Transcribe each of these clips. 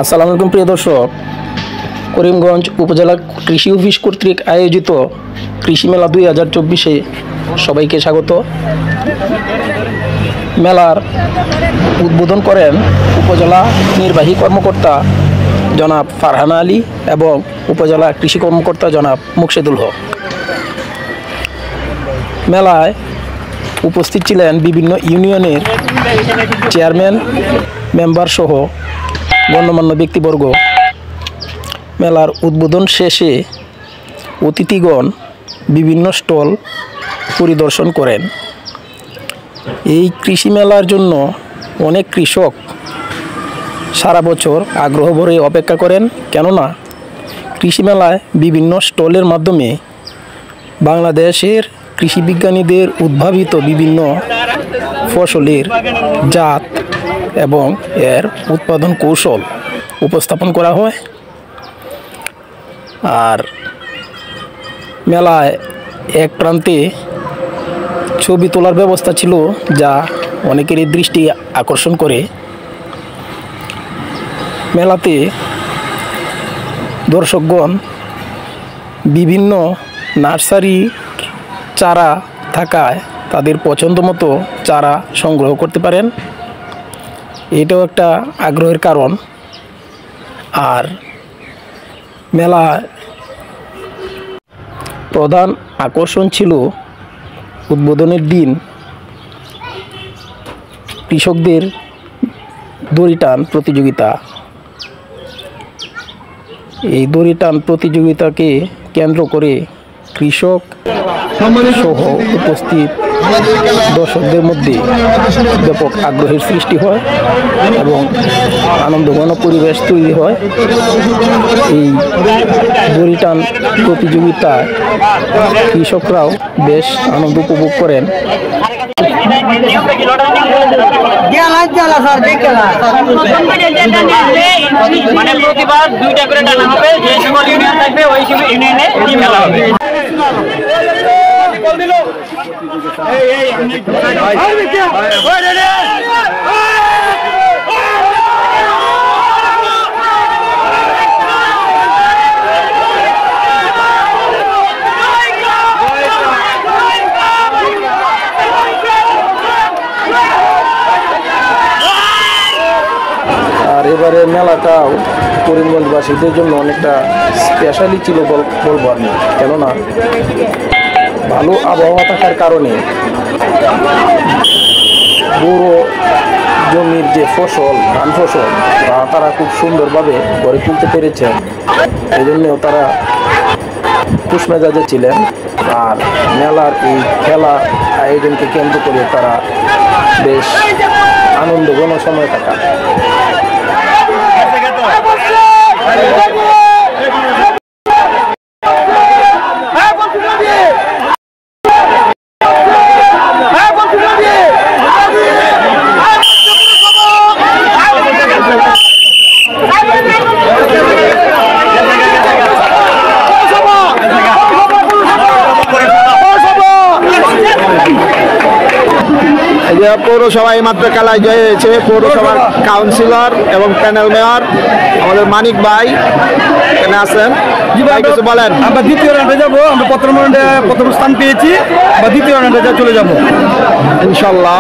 আসসালামু আলাইকুম প্রিয় দর্শক, করিমগঞ্জ উপজেলা কৃষি অফিস কর্তৃক আয়োজিত কৃষি মেলা 2024-এ সবাইকে স্বাগত। মেলার উদ্বোধন করেন উপজেলা নির্বাহী কর্মকর্তা জনাব ফারহানা আলী এবং উপজেলা কৃষি কর্মকর্তা জনাব মুকশেদুল হক। মেলায় উপস্থিত ছিলেন বিভিন্ন ইউনিয়নের চেয়ারম্যান, মেম্বার সহ গণ্যমান্য ব্যক্তিবর্গ। মেলার উদ্বোধন শেষে অতিথিগণ বিভিন্ন স্টল পরিদর্শন করেন। এই কৃষি মেলার জন্য অনেক কৃষক সারা বছর আগ্রহ ভরে অপেক্ষা করেন, কেননা কৃষি মেলায় বিভিন্ন স্টলের মাধ্যমে বাংলাদেশের কৃষি বিজ্ঞানীদের উদ্ভাবিত বিভিন্ন ফসলের জাত এবং এর উৎপাদন কৌশল উপস্থাপন করা হয়। আর মেলায় এক প্রান্তে ছবি তোলার ব্যবস্থা ছিল, যা অনেকেরই দৃষ্টি আকর্ষণ করে। মেলাতে দর্শকগণ বিভিন্ন নার্সারি চারা থাকায় তাদের পছন্দ মতো চারা সংগ্রহ করতে পারেন, এটাও একটা আগ্রহের কারণ। আর মেলা প্রধান আকর্ষণ ছিল উদ্বোধনের দিন কৃষকদের দড়ি টান প্রতিযোগিতা। এই দড়ি টান প্রতিযোগিতাকে কেন্দ্র করে কৃষক সহ উপস্থিত দর্শকদের মধ্যে ব্যাপক আগ্রহের সৃষ্টি হয় এবং আনন্দঘন পরিবেশ তৈরি হয়। এই দড়ি টান প্রতিযোগিতায় কৃষকরাও বেশ আনন্দ উপভোগ করেন। মানে প্রতিবার 2টা করে টানা হবে, যে সকল ইউনিয়ন থাকবে ওই ইউনিয়নে টিম খেলা হবে। আর এবারে মেলাটাও করিমগঞ্জবাসীদের জন্য অনেকটা স্পেশালি ছিল বলবো আমি, কেননা ভালো আবহাওয়া থাকার কারণে বড় জমির যে ফসল, ধান ফসল, তারা খুব সুন্দরভাবে গড়ে তুলতে পেরেছেন। এই জন্যও তারা খুশ মেজাজে ছিলেন। আর মেলার এই খেলা আয়োজনকে কেন্দ্র করে তারা বেশ আনন্দঘন সময় কাটান। পৌরসভায় মাত্র খেলায় জয় হয়েছে পৌরসভার কাউন্সিলর এবং প্যানেল মেয়র আমাদের মানিক ভাই এখানে আছেন। কিছু বলেন। আমরা দ্বিতীয় রাউন্ডে যাবো, আমরা প্রথম স্থান পেয়েছি, বা দ্বিতীয় রাউন্ডে চলে যাবো ইনশাল্লাহ।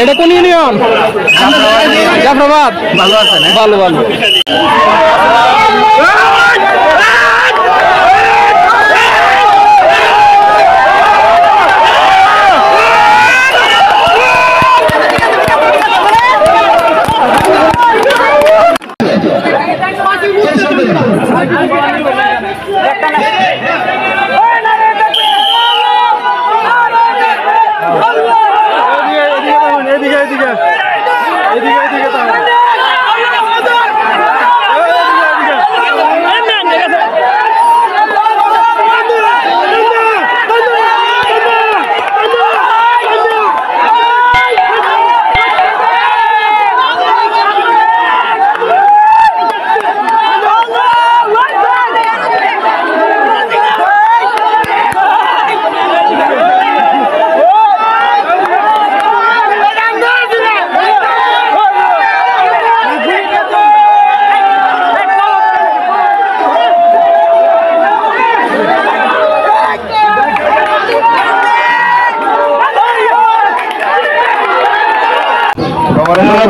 এটা কোন ইউনিয়ন? জাফরাবাদ। ভালো আছেন? ভালো ভালো।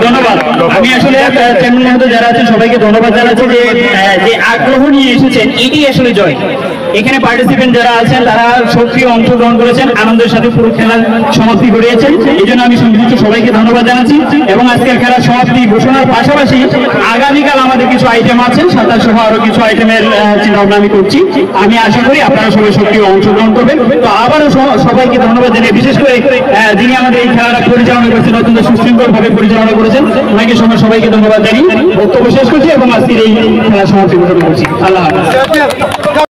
ধন্যবাদ। আমি আসলে চ্যানেল মধ্যে যারা আছেন সবাইকে ধন্যবাদ জানাচ্ছি যে আগ্রহ নিয়ে এসেছেন, এটি আসলে জয়। এখানে পার্টিসিপেন্ট যারা আছেন তারা সক্রিয় অংশগ্রহণ করেছেন, আনন্দের সাথে পুরো খেলার সমাপ্তি ঘটিয়েছেন। এই জন্য আমি সংশ্লিষ্ট সবাইকে ধন্যবাদ জানাচ্ছি। এবং আজকের খেলার সমাপ্তি ঘোষণার পাশাপাশি আগামীকাল আমাদের কিছু আইটেম আছে, সাঁতার সহ আরো কিছু আইটেমের চিন্তা ভাবনা আমি করছি। আমি আশা করি আপনারা সবাই সক্রিয় অংশগ্রহণ করবেন। তো আবারও সবাইকে ধন্যবাদ জানিয়ে, বিশেষ করে যিনি আমাদের এই খেলাটা পরিচালনা করেছেন, অত্যন্ত সুশৃঙ্খল ভাবে পরিচালনা করেছেন, ওনাকে সবাইকে ধন্যবাদ জানিয়ে বক্তব্য শেষ করছি এবং আজকের এই খেলার সমাপ্তি ঘোষণা করছি। আল্লাহ হাফেজ।